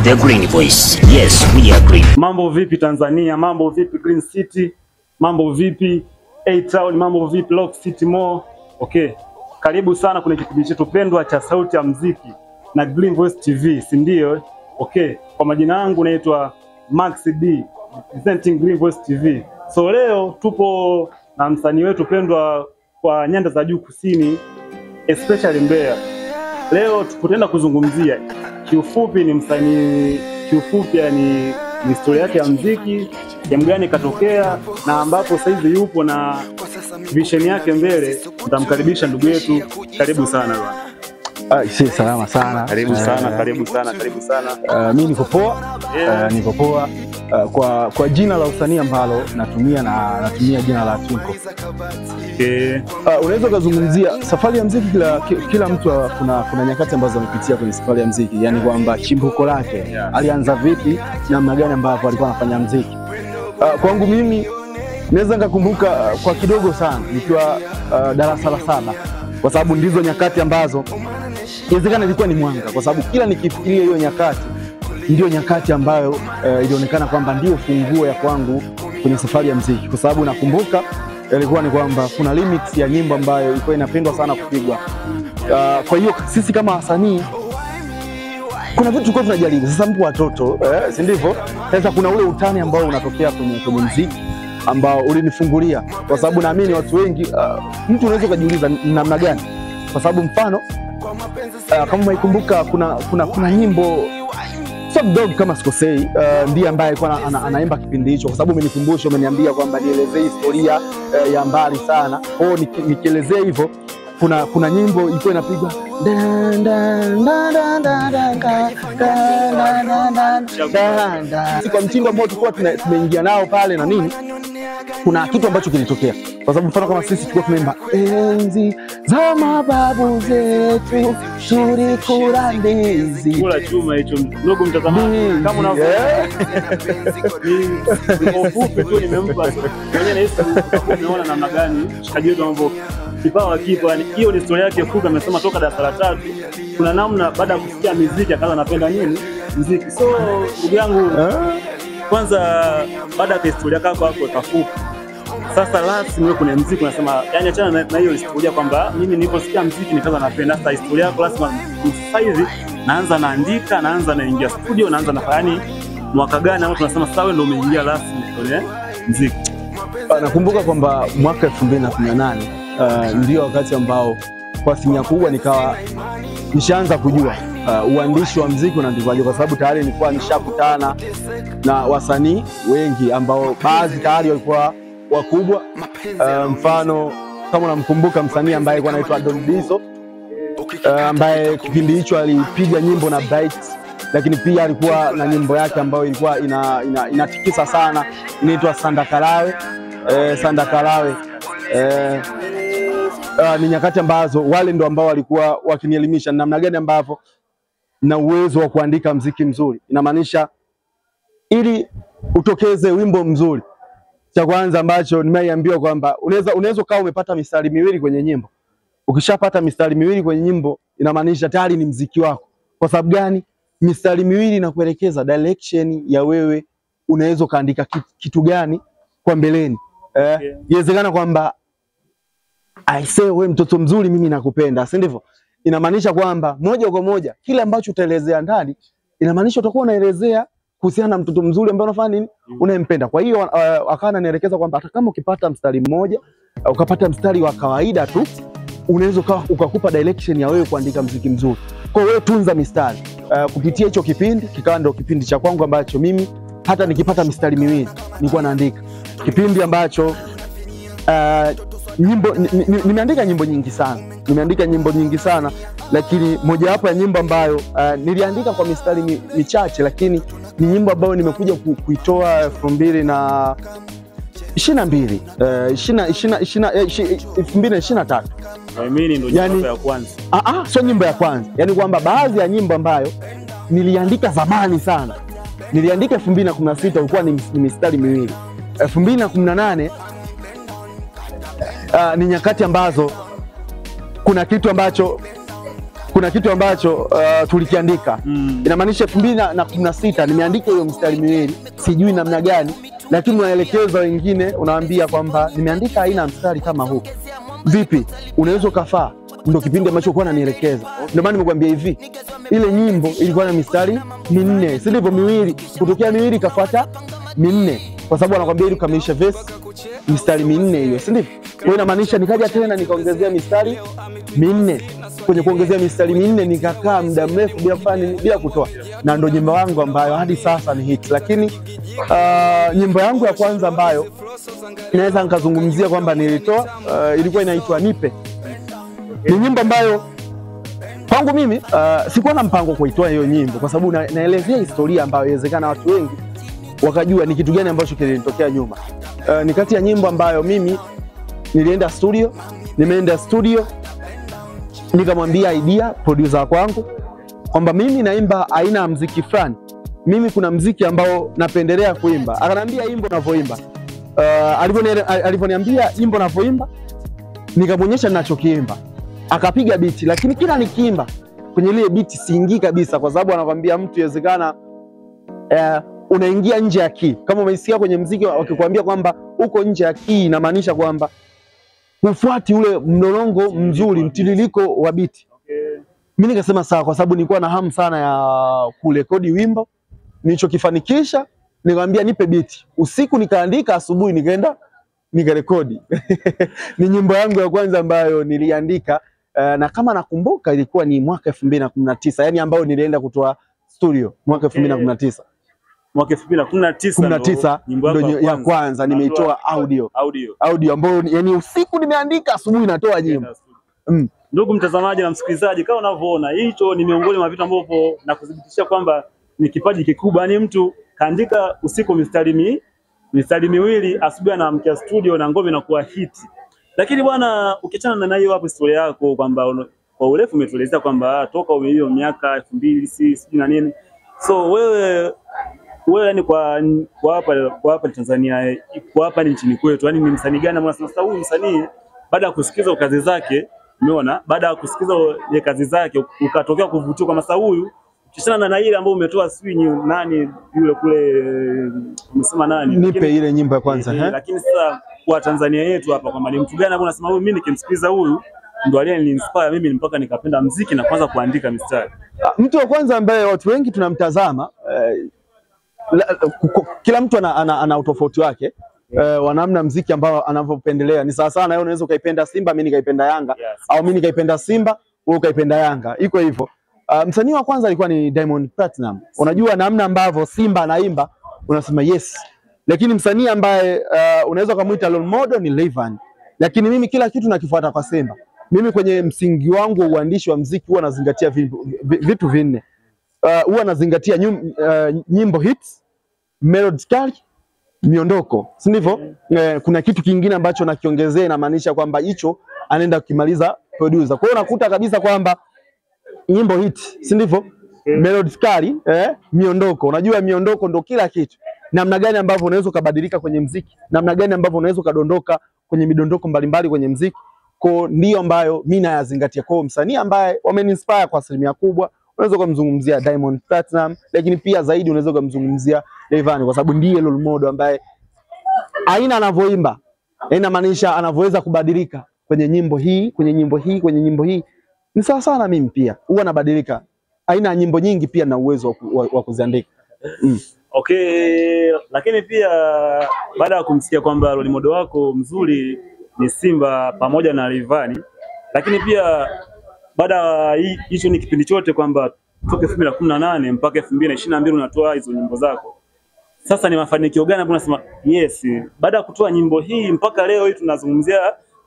The Green Voice. Yes, we are green. Mambo vipi Tanzania? Mambo vipi Green City? Mambo vipi A-Town? Mambo vipi Lock City Mall? Okay. Karibu sana kwenye kipindi chetu pendwa cha Sauti ya Muziki na Green Voice TV, si ndio? Okay. Kwa majina yangu naitwa Max D, presenting Green Voice TV. So leo tupo na msanii wetu pendwa kwa nyanda za juu kusini, especially Mbeya. Leo tutaenda kuzungumzia kiufupi ni msanii, kiufupi yani historia yake ya muziki, game gani katokea na ambapo sasa hivi yupo na vision yake mbele. Nitamkaribisha ndugu yetu. Karibu sana bwana. Si salama sana. Karibu sana, karibu sana, karibu sana. Mimi niko poa. Niko poa. Kwa jina la usanii ambalo natumia jina la Twinko. Okay. Unaweza kuzungumzia safari ya muziki, kila mtu kuna nyakati ambazo amepitia kwenye safari ya muziki, yani kwamba chimbuko lake alianza vipi na namna gani ambapo alikuwa anafanya muziki. Kwangu mimi naweza nikakumbuka kwa kidogo sana nikiwa darasa la 7, kwa sababu ndizo nyakati ambazo inawezekana ilikuwa ni mwanga, kwa sababu kila nikifikiria hiyo nyakati ndio nyakati ambayo ilionekana kwamba ndio funguo ya kwangu kwenye safari ya muziki, kwa sababu nakumbuka ilikuwa ni kwamba kuna limits ya nyimbo ambayo ilikuwa inapendwa sana kupigwa. Kwa hiyo sisi kama wasanii kuna vitu tulikuwa tunajaribu. Sasa mpo watoto, si ndivyo? Sasa kuna ule utani ambao unatokea kwenye muziki ambao ulinifungulia, kwa sababu naamini watu wengi mtu unaweza kujiuliza namna gani, kwa sababu mfano kama maikumbuka kuna nyimbo Snoop Dogg kama sikosei, ndiye ambaye alikuwa anaimba kipindi hicho, kwa sababu umenikumbusha, umeniambia kwamba nielezee historia ya mbali sana. Kwa hiyo nikielezea hivyo, kuna nyimbo ilikuwa inapigwa kwa mtindo ambao tulikuwa tumeingia nao pale na nini. Kuna kitu ambacho kilitokea, kwa sababu mfano kama sisi tulikuwa tunaimba enzi za mababu zetu tulikula ndizi, kula chuma hicho. Ndugu mtazamaji, kama unavyoona ni ufupi tu nimempa mwenyewe, nahisi unaona namna gani shikaji wetu ambao kipawa kipo. Yani hiyo ni historia yake fupi. Amesema toka darasa la 3 kuna namna baada ya kusikia muziki akaanza anapenda nini muziki. So ndugu yangu, kwanza baada ya historia yako hapo kafupi, sasa rasmi wewe kuna muziki unasema, yani achana na hiyo historia kwamba mimi niliposikia muziki nikaanza napenda. Sasa historia yako lazima sasa hivi naanza naingia studio, naanza nafanya yani mwaka gani au tunasema sasa wewe ndio umeingia rasmi kwenye muziki? Nakumbuka kwamba mwaka 2018 ndio wakati ambao kwa asilimia kubwa nikawa nishaanza kujua uandishi wa muziki unaandikwaje, kwa sababu tayari nilikuwa nishakutana na wasanii wengi ambao baadhi tayari walikuwa wakubwa. Mfano kama unamkumbuka msanii ambaye alikuwa anaitwa Don Dizo, ambaye kipindi hicho alipiga nyimbo na Bright, lakini pia alikuwa na nyimbo yake ambayo ilikuwa inatikisa sana, inaitwa Sanda Kalawe. Sanda Kalawe ni nyakati ambazo wale ndo ambao walikuwa wakinielimisha namna gani ambavyo na uwezo wa kuandika muziki mzuri. Inamaanisha ili utokeze wimbo mzuri, cha kwanza ambacho nimeambiwa kwamba unaweza kama umepata mistari miwili kwenye nyimbo. Ukishapata mistari miwili kwenye nyimbo, inamaanisha tayari ni muziki wako. Kwa sababu gani? Mistari miwili inakuelekeza direction ya wewe unaweza kaandika kitu gani kwa mbeleni. Inawezekana kwamba I say wewe mtoto mzuri mimi nakupenda, si ndivyo? Inamaanisha kwamba moja kwa moja kile ambacho utaelezea ndani, inamaanisha utakuwa unaelezea kuhusiana na mtoto mzuri ambaye unafanya nini, unayempenda. Kwa hiyo akawa ananielekeza kwamba hata kama ukipata mstari mmoja, ukapata mstari wa kawaida tu, unaweza ukakupa direction ya wewe kuandika muziki mzuri. Kwa hiyo wewe tunza mistari. Kupitia hicho kipindi kikawa ndio kipindi cha kwangu ambacho mimi hata nikipata mistari miwili nilikuwa naandika. Kipindi ambacho nimeandika nyimbo nyingi sana, lakini moja wapo ya nyimbo ambayo niliandika kwa mistari michache, lakini ni nyimbo ambayo nimekuja kuitoa 2023. Mimi ndio nyimbo ya kwanza. Sio nyimbo ya kwanza. Yani kwamba baadhi ya nyimbo ambayo niliandika zamani sana, niliandika 2016 ulikuwa ni mistari miwili. 2018 ni nyakati ambazo kuna kitu ambacho kuna kitu ambacho tulikiandika. Inamaanisha 2016 nimeandika hiyo mstari miwili, sijui namna gani, lakini unaelekeza wengine, unawaambia kwamba nimeandika aina mstari kama huu. Vipi? Unaweza kufaa? Ndio kipindi ambacho kwa ananielekeza. Ndio maana nimekwambia hivi, ile nyimbo ilikuwa na mistari minne, si ndivyo? Miwili, kutokea miwili kafuata minne, kwa sababu anakuambia ili kukamilisha verse mistari minne hiyo, si ndivyo? Kwa hiyo inamaanisha nikaja tena nikaongezea mistari minne. Kwenye kuongezea mistari minne nikakaa muda mrefu bila kufanya, bila kutoa, na ndio nyimbo yangu ambayo hadi sasa ni hit. Lakini nyimbo yangu ya kwanza ambayo naweza nikazungumzia kwamba nilitoa ilikuwa inaitwa Nipe. Ni nyimbo ambayo kwangu mimi sikuwa na mpango kuitoa hiyo nyimbo, kwa sababu naelezea historia ambayo inawezekana watu wengi wakajua ni kitu gani ambacho kilitokea nyuma. Ni kati ya nyimbo ambayo mimi nilienda studio, nimeenda studio nikamwambia idea producer wangu kwamba mimi naimba aina ya muziki fulani, mimi kuna muziki ambao napendelea kuimba. Akaniambia imbo unavyoimba. Aliponiambia imbo unavyoimba, nikamwonyesha ninachokiimba. Akapiga beat, lakini kila nikiimba kwenye ile beat siingii kabisa, kwa sababu anakuambia mtu inawezekana unaingia nje ya key. Kama umeisikia kwenye muziki wakikwambia kwamba uko nje ya key, inamaanisha kwamba ufuati ule mlolongo mzuri, mtiririko wa beat. Mimi nikasema sawa, kwa sababu nilikuwa na hamu sana ya kurekodi wimbo. Nilichokifanikisha, nikamwambia nipe beat. Usiku nikaandika, asubuhi nikaenda nikarekodi. Ni nyimbo yangu ya kwanza ambayo niliandika, na kama nakumbuka ilikuwa ni mwaka 2019, yani ambayo nilienda kutoa studio mwaka 2019. Mwaka 2019 ndio ya kwanza nimeitoa audio ambayo yani usiku nimeandika, asubuhi natoa nyimbo. Ndugu mtazamaji na msikilizaji, kama unavyoona, hicho ni miongoni mwa vitu ambavyo nakudhibitisha kwamba ni kipaji kikubwa. Yani mtu kaandika usiku mistari miwili, asubuhi anaamkia studio na ngoma inakuwa hit. Lakini bwana, ukiachana na hiyo hapo historia yako kwamba kwa urefu umetuelezea kwamba toka hiyo miaka 2000 sijui na nini. So wewe yani kwa hapa Tanzania, kwa hapa nchini kwetu, yani ni msanii gani ambaye sasa huyu msanii baada ya kusikiza kazi zake, umeona, baada ya kusikiza ile kazi zake ukatokea kuvutiwa kama sasa huyu, ukishana na ile ambayo umetoa sijui nani yule kule umesema nani, nipe ile nyimbo ya kwanza lakini sasa kwa Tanzania yetu hapa kwamba ni mtu gani ambaye unasema huyu mimi nikimsikiza huyu ndo aliyeinspire mimi mpaka nikapenda muziki na kwanza kuandika mistari? Mtu wa kwanza ambaye watu wengi tunamtazama, kila mtu ana utofauti wake wa namna muziki ambao anavyopendelea. Ni sawa sana, wewe unaweza ukaipenda Simba, mimi nikaipenda Yanga, au mimi nikaipenda Simba, wewe ukaipenda Yanga. Iko hivyo. Msanii wa kwanza alikuwa ni Diamond Platinum. Unajua namna ambavyo Simba anaimba unasema yes. Lakini msanii ambaye unaweza kumuita role model ni Rayvanny. Lakini mimi kila kitu nakifuata kwa Simba. Mimi kwenye msingi wangu wa uandishi wa muziki huwa nazingatia vitu vinne. Huwa nazingatia nyimbo hits, melodically, miondoko, si ndivyo? Kuna kitu kingine ambacho nakiongezea, inamaanisha kwamba hicho anaenda kukimaliza producer. Kwa hiyo unakuta kabisa kwamba nyimbo hit, si ndivyo? Melodically, miondoko. Unajua miondoko ndo kila kitu. Namna gani ambavyo unaweza kubadilika kwenye muziki, namna gani ambavyo unaweza kudondoka kwenye midondoko mbalimbali kwenye muziki. Kwa ndio ambayo mimi nayazingatia. Kwa msanii ambaye wameniinspire kwa asilimia kubwa, unaweza kumzungumzia Diamond Platinum, lakini pia zaidi unaweza kumzungumzia Rayvanny, kwa sababu ndiye role model ambaye aina anavyoimba inamaanisha anavyoweza kubadilika kwenye nyimbo hii, kwenye nyimbo hii, kwenye nyimbo hii. Ni sawa sana mimi pia huwa nabadilika. Aina ya nyimbo nyingi pia na uwezo wa kuziandika. Okay, lakini pia baada ya kumsikia kwamba role model wako mzuri ni Simba pamoja na Rayvanny, lakini pia baada hicho ni kipindi chote kwamba toka 2018 mpaka 2022 unatoa hizo nyimbo zako. Sasa ni mafanikio gani ambayo unasema yes, baada ya kutoa nyimbo hii mpaka leo hii tunazungumzia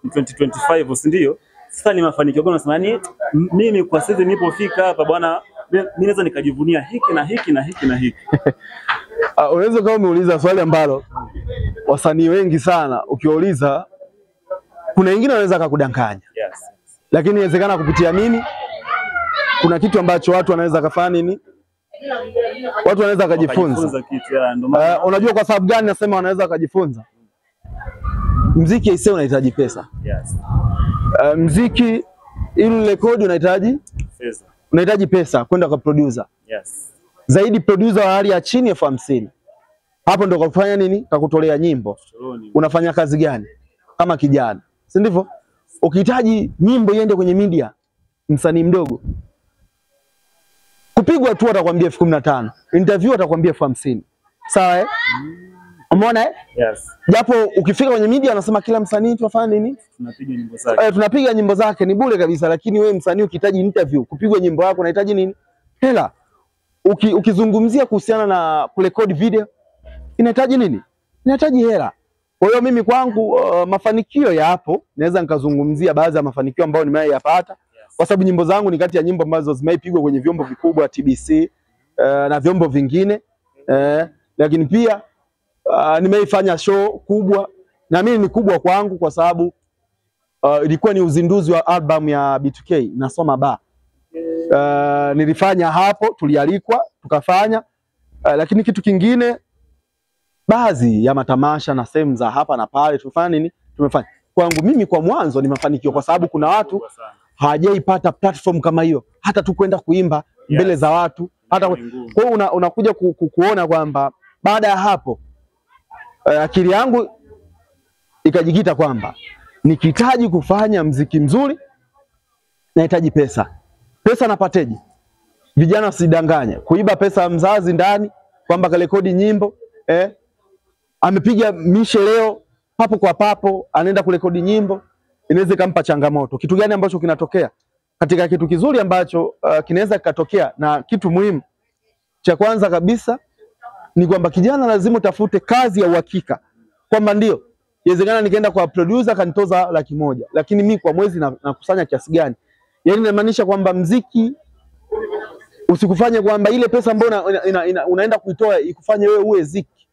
2025, si ndio? Sasa ni mafanikio gani unasema ni mimi kwa sasa nilipofika hapa bwana, mimi naweza nikajivunia hiki na hiki na hiki na hiki? Unaweza kama umeuliza swali ambalo wasanii wengi sana ukiwauliza, kuna wengine wanaweza kukudanganya. Yes. Lakini inawezekana kupitia nini? Kuna kitu ambacho watu wanaweza kufanya nini? Watu wanaweza kujifunza kitu ndio maana. Unajua kwa sababu gani nasema wanaweza kujifunza? Muziki aisee unahitaji pesa. Yes. Muziki ili rekodi unahitaji Fedha. Unahitaji pesa kwenda kwa producer. Yes. Zaidi producer wa hali ya chini 50,000. Hapo ndo kufanya nini? Kakutolea nyimbo. Unafanya kazi gani? Kama kijana. Si ndivyo? Ukihitaji nyimbo iende kwenye media, msanii mdogo, kupigwa tu atakwambia 15,000. Interview atakwambia 50,000. Sawa eh? Umeona eh? Yes. Japo ukifika kwenye media anasema kila msanii tunafanya nini? Tunapiga nyimbo zake. Tunapiga nyimbo zake, ni bure kabisa, lakini wewe msanii ukihitaji interview, kupigwa nyimbo yako unahitaji nini? Hela. Ukizungumzia kuhusiana na kurekodi video inahitaji nini? Inahitaji hela. Kwa hiyo mimi kwangu mafanikio ya hapo naweza nikazungumzia baadhi ya mafanikio ambayo nimeyapata, kwa sababu nyimbo zangu ni kati ya nyimbo ambazo zimeipigwa kwenye vyombo vikubwa TBC na vyombo vingine, lakini pia nimeifanya show kubwa, na mimi ni kubwa kwangu kwa sababu ilikuwa ni uzinduzi wa album ya B2K Nasoma Ba. Nilifanya hapo, tulialikwa tukafanya, lakini kitu kingine, baadhi ya matamasha na sehemu za hapa na pale tumefanya nini? Tumefanya. Kwangu mimi kwa mwanzo ni mafanikio, kwa sababu kuna watu hawajaipata platform kama hiyo, hata tu kwenda kuimba mbele za watu, hata kwa hiyo unakuja kuona kwamba baada ya hapo akili yangu ikajikita kwamba nikihitaji kufanya mziki mzuri nahitaji pesa. Pesa napateje? Vijana usidanganye kuiba pesa ya mzazi ndani kwamba karekodi nyimbo amepiga mishe leo papo kwa papo anaenda kurekodi nyimbo, inaweza kumpa changamoto. Kitu gani ambacho kinatokea? Katika kitu kizuri ambacho kinaweza kikatokea, na kitu muhimu cha kwanza kabisa ni kwamba kijana lazima utafute kazi ya uhakika, kwamba ndio inawezekana nikaenda kwa producer kanitoza 100,000, lakini mimi kwa mwezi nakusanya kiasi gani? Yaani inamaanisha kwamba mziki usikufanye kwamba ile pesa ambayo unaenda kuitoa ikufanye wewe uwe ziki.